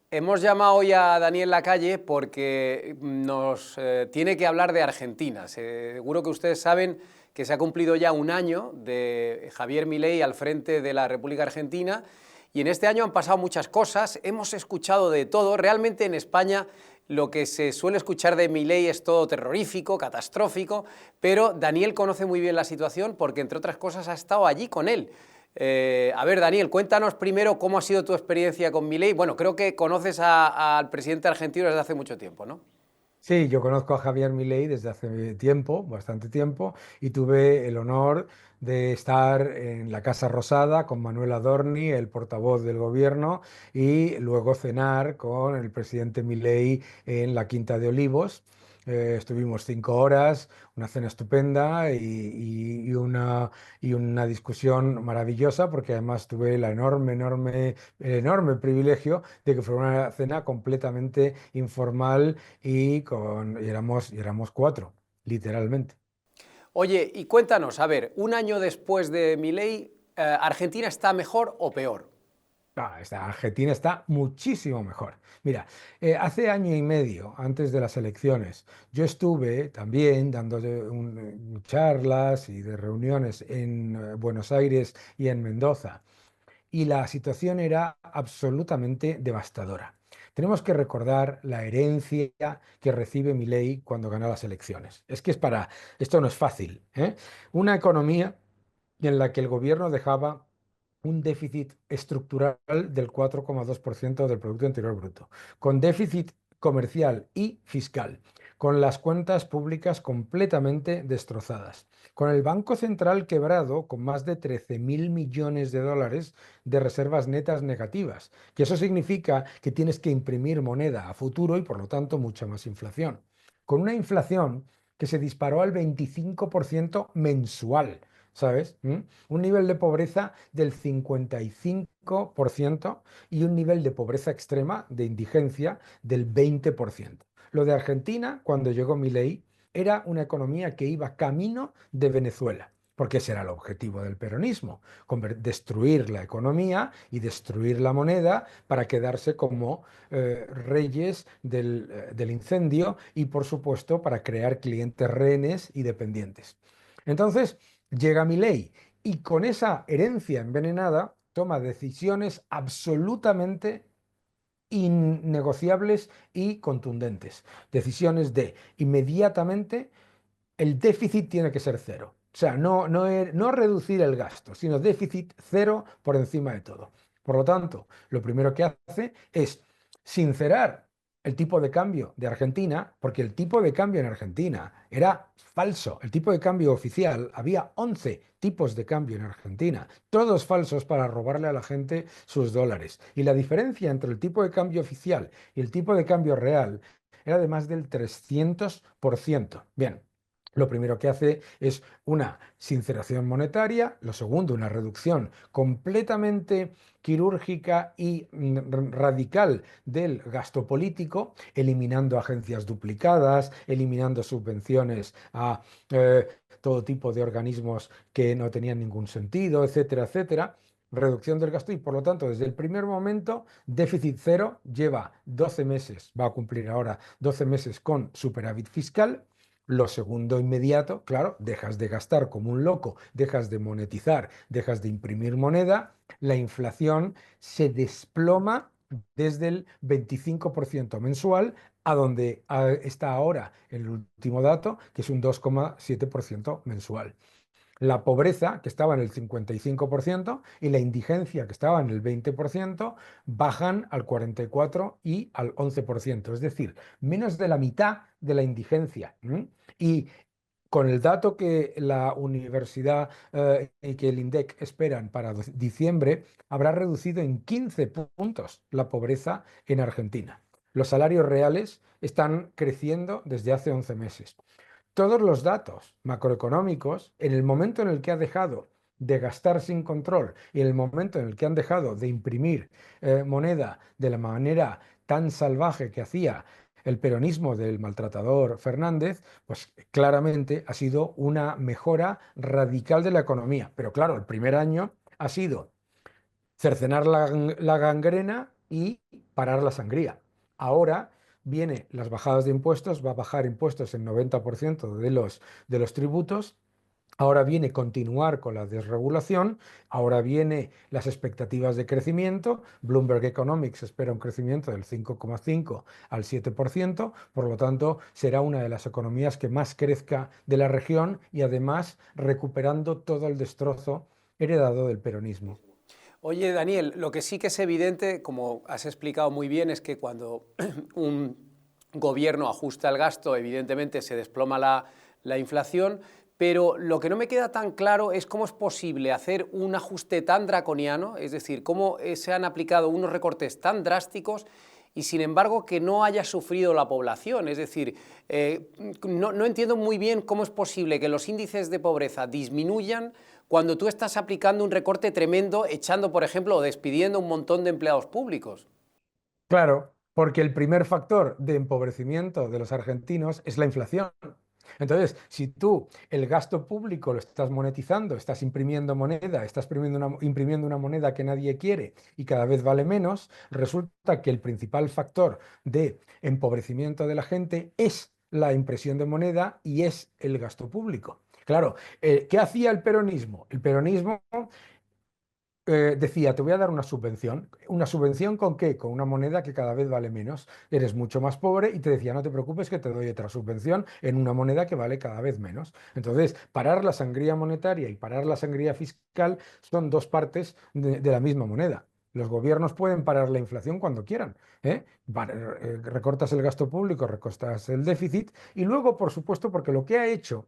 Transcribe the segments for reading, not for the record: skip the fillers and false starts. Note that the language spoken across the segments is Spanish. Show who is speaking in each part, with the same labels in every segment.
Speaker 1: Hemos llamado hoy a Daniel Lacalle porque nos tiene que hablar de Argentina. Seguro que ustedes saben que se ha cumplido ya un año de Javier Milei al frente de la República Argentina y en este año han pasado muchas cosas, hemos escuchado de todo. Realmente en España lo que se suele escuchar de Milei es todo terrorífico, catastrófico, pero Daniel conoce muy bien la situación porque, entre otras cosas, ha estado allí con él. A ver, Daniel, cuéntanos primero cómo ha sido tu experiencia con Milei. Bueno, creo que conoces al presidente argentino desde hace mucho tiempo, ¿no?
Speaker 2: Sí, yo conozco a Javier Milei desde hace tiempo, bastante tiempo, y tuve el honor de estar en la Casa Rosada con Manuel Adorni, el portavoz del gobierno, y luego cenar con el presidente Milei en la Quinta de Olivos. Estuvimos 5 horas, una cena estupenda y una discusión maravillosa, porque además tuve el enorme privilegio de que fuera una cena completamente informal y éramos cuatro, literalmente.
Speaker 1: Oye, y cuéntanos, a ver, un año después de Milei, ¿Argentina está mejor o peor?
Speaker 2: Argentina está muchísimo mejor. Mira, hace año y medio, antes de las elecciones, yo estuve también dando charlas y de reuniones en Buenos Aires y en Mendoza, y la situación era absolutamente devastadora. Tenemos que recordar la herencia que recibe Milei cuando gana las elecciones. Esto no es fácil, ¿eh? Una economía en la que el gobierno dejaba un déficit estructural del 4,2% del Producto Interior Bruto, con déficit comercial y fiscal, con las cuentas públicas completamente destrozadas, con el Banco Central quebrado con más de 13.000 millones de dólares de reservas netas negativas, que eso significa que tienes que imprimir moneda a futuro y por lo tanto mucha más inflación, con una inflación que se disparó al 25% mensual. ¿Sabes? Un nivel de pobreza del 55% y un nivel de pobreza extrema, de indigencia, del 20%. Lo de Argentina, cuando llegó Milei, era una economía que iba camino de Venezuela, porque ese era el objetivo del peronismo, destruir la economía y destruir la moneda para quedarse como reyes del incendio y, por supuesto, para crear clientes rehenes y dependientes. Entonces, llega Milei y con esa herencia envenenada toma decisiones absolutamente innegociables y contundentes. Decisiones de inmediatamente el déficit tiene que ser cero. O sea, no reducir el gasto, sino déficit cero por encima de todo. Por lo tanto, lo primero que hace es sincerar el tipo de cambio de Argentina, porque el tipo de cambio en Argentina era falso. El tipo de cambio oficial, había 11 tipos de cambio en Argentina, todos falsos para robarle a la gente sus dólares. Y la diferencia entre el tipo de cambio oficial y el tipo de cambio real era de más del 300%. Bien. Lo primero que hace es una sinceración monetaria, lo segundo, una reducción completamente quirúrgica y radical del gasto político, eliminando agencias duplicadas, eliminando subvenciones a todo tipo de organismos que no tenían ningún sentido, etcétera, etcétera. Reducción del gasto y, por lo tanto, desde el primer momento, déficit cero, lleva 12 meses, va a cumplir ahora 12 meses con superávit fiscal. Lo segundo inmediato, claro, dejas de gastar como un loco, dejas de monetizar, dejas de imprimir moneda, la inflación se desploma desde el 25% mensual a donde está ahora el último dato, que es un 2,7% mensual. La pobreza, que estaba en el 55%, y la indigencia, que estaba en el 20%, bajan al 44% y al 11%, es decir, menos de la mitad de la indigencia. Y con el dato que la universidad y que el INDEC esperan para diciembre, habrá reducido en 15 puntos la pobreza en Argentina. Los salarios reales están creciendo desde hace 11 meses. Todos los datos macroeconómicos, en el momento en el que ha dejado de gastar sin control y en el momento en el que han dejado de imprimir moneda de la manera tan salvaje que hacía el peronismo del maltratador Fernández, pues claramente ha sido una mejora radical de la economía. Pero claro, el primer año ha sido cercenar la gangrena y parar la sangría. Ahora viene las bajadas de impuestos, va a bajar impuestos en 90% de los tributos. Ahora viene continuar con la desregulación, ahora viene las expectativas de crecimiento. Bloomberg Economics espera un crecimiento del 5,5 al 7%, por lo tanto será una de las economías que más crezca de la región y además recuperando todo el destrozo heredado del peronismo.
Speaker 1: Oye, Daniel, lo que sí que es evidente, como has explicado muy bien, es que cuando un gobierno ajusta el gasto, evidentemente se desploma la inflación, pero lo que no me queda tan claro es cómo es posible hacer un ajuste tan draconiano, es decir, cómo se han aplicado unos recortes tan drásticos y sin embargo que no haya sufrido la población. Es decir, no entiendo muy bien cómo es posible que los índices de pobreza disminuyan cuando tú estás aplicando un recorte tremendo, echando, por ejemplo, o despidiendo un montón de empleados públicos.
Speaker 2: Claro, porque el primer factor de empobrecimiento de los argentinos es la inflación. Entonces, si tú el gasto público lo estás monetizando, estás imprimiendo moneda, estás imprimiendo una moneda que nadie quiere y cada vez vale menos, resulta que el principal factor de empobrecimiento de la gente es la impresión de moneda y es el gasto público. Claro, ¿qué hacía el peronismo? El peronismo decía, te voy a dar una subvención. ¿Una subvención con qué? Con una moneda que cada vez vale menos. Eres mucho más pobre y te decía, no te preocupes que te doy otra subvención en una moneda que vale cada vez menos. Entonces, parar la sangría monetaria y parar la sangría fiscal son dos partes de la misma moneda. Los gobiernos pueden parar la inflación cuando quieran, ¿eh? Recortas el gasto público, recortas el déficit y luego, por supuesto, porque lo que ha hecho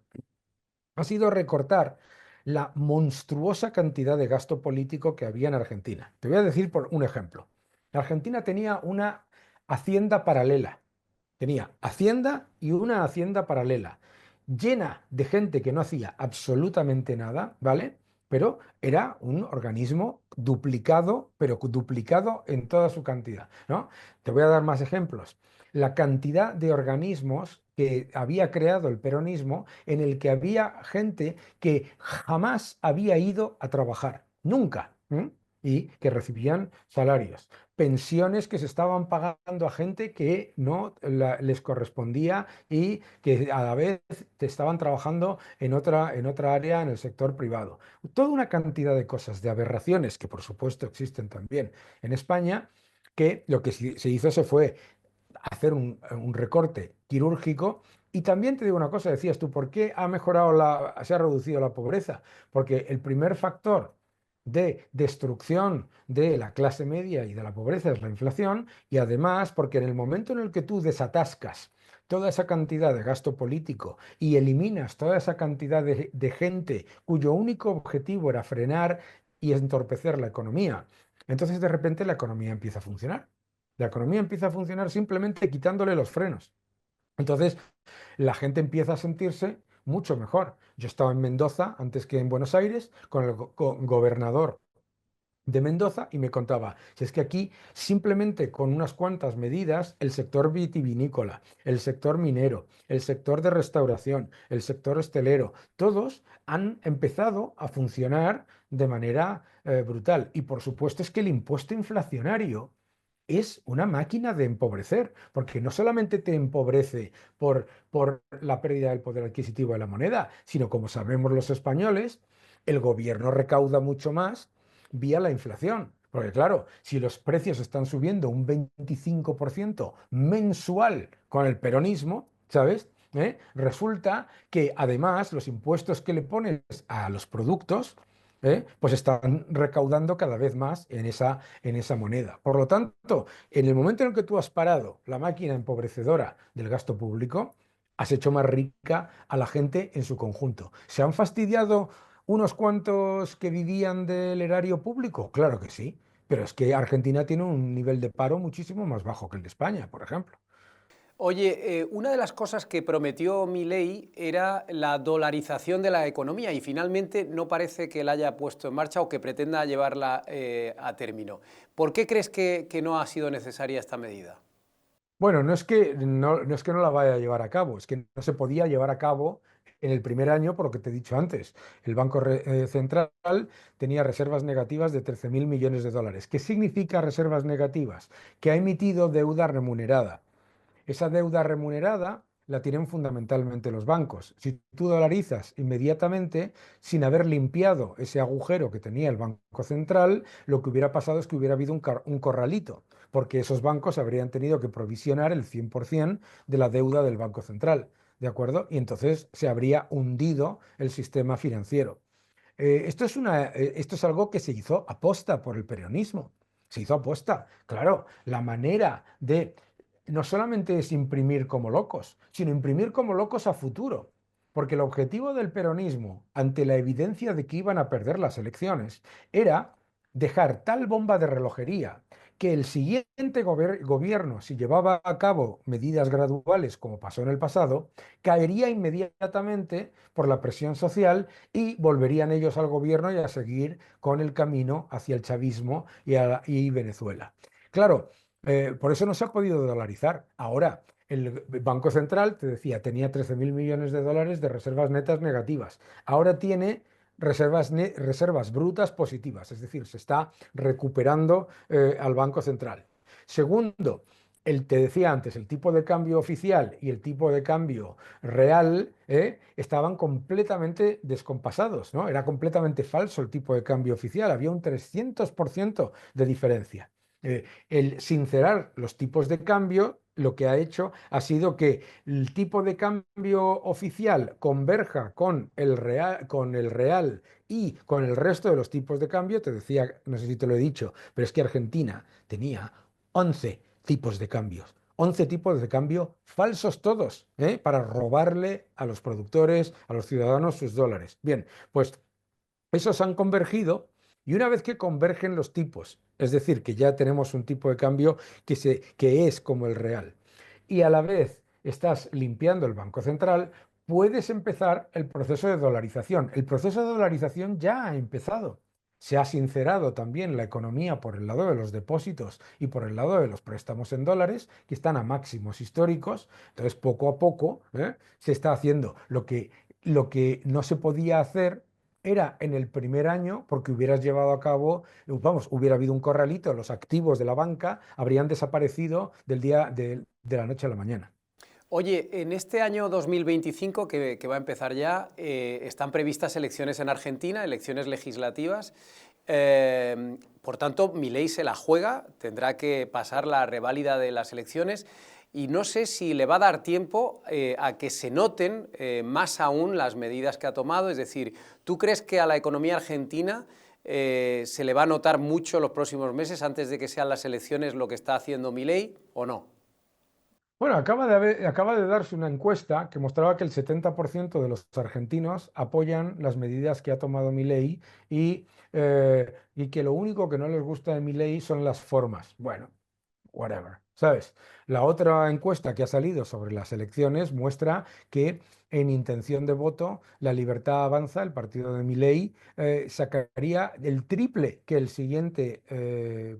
Speaker 2: ha sido recortar la monstruosa cantidad de gasto político que había en Argentina. Te voy a decir por un ejemplo. Argentina tenía una hacienda paralela. Tenía hacienda y una hacienda paralela, llena de gente que no hacía absolutamente nada, ¿vale? Pero era un organismo duplicado, pero duplicado en toda su cantidad, ¿no? Te voy a dar más ejemplos. La cantidad de organismos que había creado el peronismo en el que había gente que jamás había ido a trabajar, nunca, ¿m? Y que recibían salarios, pensiones que se estaban pagando a gente que no les correspondía y que a la vez estaban trabajando en otra área en el sector privado. Toda una cantidad de cosas, de aberraciones que por supuesto existen también en España, que lo que se hizo se fue hacer un recorte quirúrgico. Y también te digo una cosa, decías tú, ¿por qué ha mejorado se ha reducido la pobreza? Porque el primer factor de destrucción de la clase media y de la pobreza es la inflación, y además porque en el momento en el que tú desatascas toda esa cantidad de gasto político y eliminas toda esa cantidad de gente cuyo único objetivo era frenar y entorpecer la economía, entonces de repente la economía empieza a funcionar. La economía empieza a funcionar simplemente quitándole los frenos. Entonces, la gente empieza a sentirse mucho mejor. Yo estaba en Mendoza antes que en Buenos Aires con el gobernador de Mendoza y me contaba, si es que aquí simplemente con unas cuantas medidas, el sector vitivinícola, el sector minero, el sector de restauración, el sector hostelero, todos han empezado a funcionar de manera brutal. Y por supuesto es que el impuesto inflacionario es una máquina de empobrecer, porque no solamente te empobrece por la pérdida del poder adquisitivo de la moneda, sino como sabemos los españoles, el gobierno recauda mucho más vía la inflación. Porque claro, si los precios están subiendo un 25% mensual con el peronismo, ¿sabes? Resulta que además los impuestos que le pones a los productos, pues están recaudando cada vez más en esa moneda. Por lo tanto, en el momento en el que tú has parado la máquina empobrecedora del gasto público, has hecho más rica a la gente en su conjunto. ¿Se han fastidiado unos cuantos que vivían del erario público? Claro que sí, pero es que Argentina tiene un nivel de paro muchísimo más bajo que el de España, por ejemplo.
Speaker 1: Oye, una de las cosas que prometió Milei era la dolarización de la economía y finalmente no parece que la haya puesto en marcha o que pretenda llevarla a término. ¿Por qué crees que no ha sido necesaria esta medida?
Speaker 2: Bueno, no es que no la vaya a llevar a cabo, es que no se podía llevar a cabo En el primer año, por lo que te he dicho antes, el Banco Central tenía reservas negativas de 13.000 millones de dólares. ¿Qué significa reservas negativas? Que ha emitido deuda remunerada. Esa deuda remunerada la tienen fundamentalmente los bancos. Si tú dolarizas inmediatamente, sin haber limpiado ese agujero que tenía el Banco Central, lo que hubiera pasado es que hubiera habido un corralito, porque esos bancos habrían tenido que provisionar el 100% de la deuda del Banco Central, ¿de acuerdo? Y entonces se habría hundido el sistema financiero. Esto es algo que se hizo aposta por el peronismo. Se hizo aposta. Claro, la manera de no solamente es imprimir como locos, sino imprimir como locos a futuro. Porque el objetivo del peronismo, ante la evidencia de que iban a perder las elecciones, era dejar tal bomba de relojería que el siguiente gobierno, si llevaba a cabo medidas graduales como pasó en el pasado, caería inmediatamente por la presión social y volverían ellos al gobierno y a seguir con el camino hacia el chavismo y Venezuela. Claro, por eso no se ha podido dolarizar. Ahora, el Banco Central, te decía, tenía 13.000 millones de dólares de reservas netas negativas. Ahora tiene reservas brutas positivas, es decir, se está recuperando al Banco Central. Segundo, te decía antes, el tipo de cambio oficial y el tipo de cambio real estaban completamente descompasados, ¿no? Era completamente falso el tipo de cambio oficial, había un 300% de diferencia. El sincerar los tipos de cambio lo que ha hecho ha sido que el tipo de cambio oficial converja con el real y con el resto de los tipos de cambio. Te decía, no sé si te lo he dicho, pero es que Argentina tenía 11 tipos de cambios. 11 tipos de cambio falsos todos, para robarle a los productores, a los ciudadanos sus dólares. Bien, pues esos han convergido y una vez que convergen los tipos, es decir, que ya tenemos un tipo de cambio que es como el real, y a la vez estás limpiando el Banco Central, puedes empezar el proceso de dolarización. El proceso de dolarización ya ha empezado. Se ha sincerado también la economía por el lado de los depósitos y por el lado de los préstamos en dólares, que están a máximos históricos. Entonces, poco a poco, se está haciendo lo que no se podía hacer era en el primer año, porque hubieras llevado a cabo, vamos, hubiera habido un corralito, los activos de la banca habrían desaparecido de la noche a la mañana.
Speaker 1: Oye, en este año 2025, que va a empezar ya, están previstas elecciones en Argentina, elecciones legislativas. Por tanto, Milei se la juega, tendrá que pasar la reválida de las elecciones y no sé si le va a dar tiempo a que se noten más aún las medidas que ha tomado. Es decir, ¿tú crees que a la economía argentina se le va a notar mucho los próximos meses antes de que sean las elecciones lo que está haciendo Milei o no?
Speaker 2: Bueno, acaba de darse una encuesta que mostraba que el 70% de los argentinos apoyan las medidas que ha tomado Milei y que lo único que no les gusta de Milei son las formas. Bueno, whatever, ¿sabes? La otra encuesta que ha salido sobre las elecciones muestra que en intención de voto la Libertad Avanza, el partido de Milei, sacaría el triple que el siguiente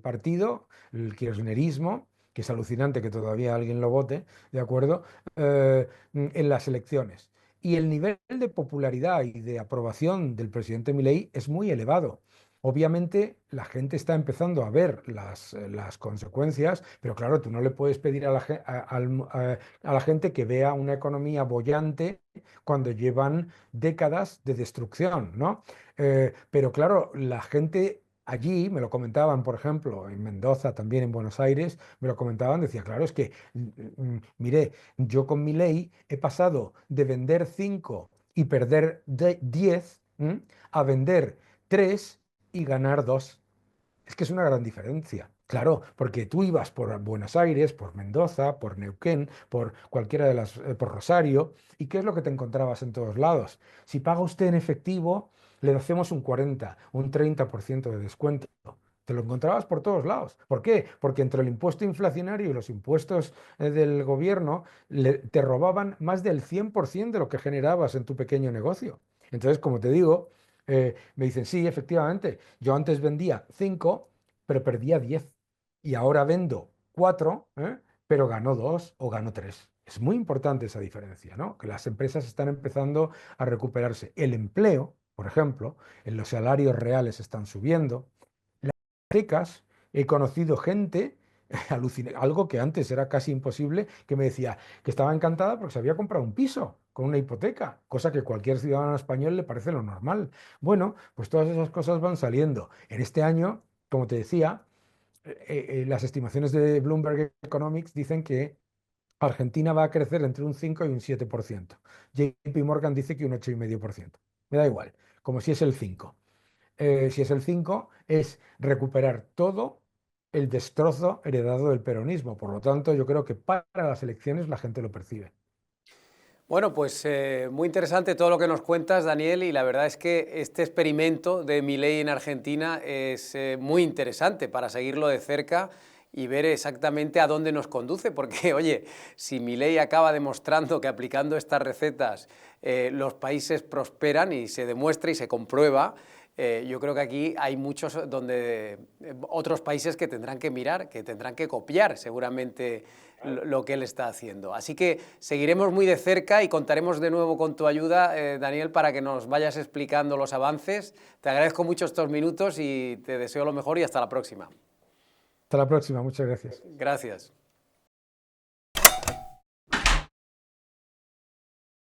Speaker 2: partido, el kirchnerismo, que es alucinante que todavía alguien lo vote, ¿de acuerdo? En las elecciones. Y el nivel de popularidad y de aprobación del presidente Milei es muy elevado. Obviamente la gente está empezando a ver las consecuencias, pero claro, tú no le puedes pedir a la gente que vea una economía boyante cuando llevan décadas de destrucción, ¿no? Pero claro, la gente allí, me lo comentaban, por ejemplo, en Mendoza, también en Buenos Aires, me lo comentaban, decía, claro, es que, mire, yo con mi ley he pasado de vender 5 y perder 10 a vender 3 y ganar 2. Es que es una gran diferencia. Claro, porque tú ibas por Buenos Aires, por Mendoza, por Neuquén, por cualquiera por Rosario, ¿y qué es lo que te encontrabas en todos lados? Si paga usted en efectivo, le hacemos un 40, un 30% de descuento. Te lo encontrabas por todos lados. ¿Por qué? Porque entre el impuesto inflacionario y los impuestos del gobierno te robaban más del 100% de lo que generabas en tu pequeño negocio. Entonces, como te digo, me dicen, sí, efectivamente, yo antes vendía 5 pero perdía 10 y ahora vendo 4, pero ganó 2 o ganó 3. Es muy importante esa diferencia, ¿no? Que las empresas están empezando a recuperarse. El empleo, por ejemplo, en los salarios reales están subiendo. Las hipotecas, he conocido gente, algo que antes era casi imposible, que me decía que estaba encantada porque se había comprado un piso con una hipoteca, cosa que cualquier ciudadano español le parece lo normal. Bueno, pues todas esas cosas van saliendo. En este año, como te decía, las estimaciones de Bloomberg Economics dicen que Argentina va a crecer entre un 5 y un 7%. JP Morgan dice que un 8,5%. Me da igual, como si es el 5. Si es el 5, es recuperar todo el destrozo heredado del peronismo. Por lo tanto, yo creo que para las elecciones la gente lo percibe.
Speaker 1: Bueno, pues muy interesante todo lo que nos cuentas, Daniel, y la verdad es que este experimento de Milei en Argentina es muy interesante para seguirlo de cerca y ver exactamente a dónde nos conduce, porque, oye, si Milei acaba demostrando que aplicando estas recetas los países prosperan y se demuestra y se comprueba, yo creo que aquí hay muchos otros países que tendrán que mirar, que tendrán que copiar seguramente lo que él está haciendo. Así que seguiremos muy de cerca y contaremos de nuevo con tu ayuda, Daniel, para que nos vayas explicando los avances. Te agradezco mucho estos minutos y te deseo lo mejor y hasta la próxima.
Speaker 2: Hasta la próxima, muchas gracias.
Speaker 1: Gracias.